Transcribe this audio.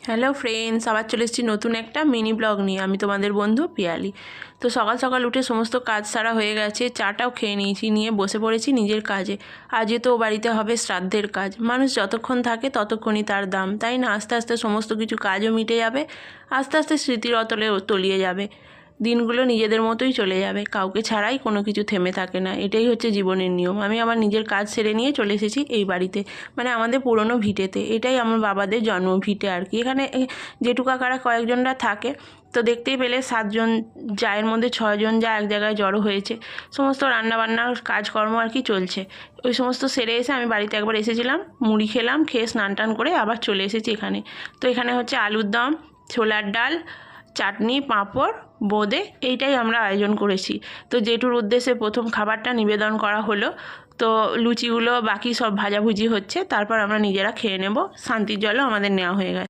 Hello friends, আবার চলে এসেছি নতুন একটা মিনি ব্লগ নিয়ে। আমি তোমাদের বন্ধু পিয়ালি। তো সকাল সকাল উঠে সমস্ত কাজ সারা হয়ে গেছে, চাটাও খেয়ে নিয়েছি, নিয়ে বসে পড়েছি নিজের কাজে। আজকে তো বাড়িতে হবে শ্রাদ্ধের কাজ। মানুষ যতক্ষণ থাকে ততক্ষণই তার দাম, তাই না? আস্তে আস্তে সমস্ত কিছু কাজও মিটে যাবে, আস্তে আস্তে স্মৃতির অতলে তলিয়ে যাবে, দিনগুলো নিজেদের মতোই চলে যাবে, কাউকে ছাড়াই কোনো কিছু থেমে থাকে না। এটাই হচ্ছে জীবনের নিয়ম। আমি আমার নিজের কাজ সেরে নিয়ে চলে এসেছি এই বাড়িতে, মানে আমাদের পুরনো ভিটেতে। এটাই আমার বাবাদের জন্ম ভিটে আর কি। এখানে জেঠু কাকারা কয়েকজনরা থাকে। তো দেখতেই পেলে 7জন জায়ের মধ্যে 6জন যা এক জায়গায় জড়ো হয়েছে। সমস্ত রান্নাবান্নার কাজকর্ম আর কি চলছে। ওই সমস্ত সেরে এসে আমি বাড়িতে একবার এসেছিলাম, মুড়ি খেলাম, খেয়ে স্নান টান করে আবার চলে এসেছি এখানে। তো এখানে হচ্ছে আলুর দম, ছোলার ডাল, চাটনি, পাঁপড়, বোঁদে, এইটাই আমরা আয়োজন করেছি। তো জেঠুর উদ্দেশ্যে প্রথম খাবারটা নিবেদন করা হলো। তো লুচিগুলো বাকি সব ভাজাভুজি হচ্ছে, তারপর আমরা নিজেরা খেয়ে নেব। শান্তির জলও আমাদের নেওয়া হয়ে গেছে।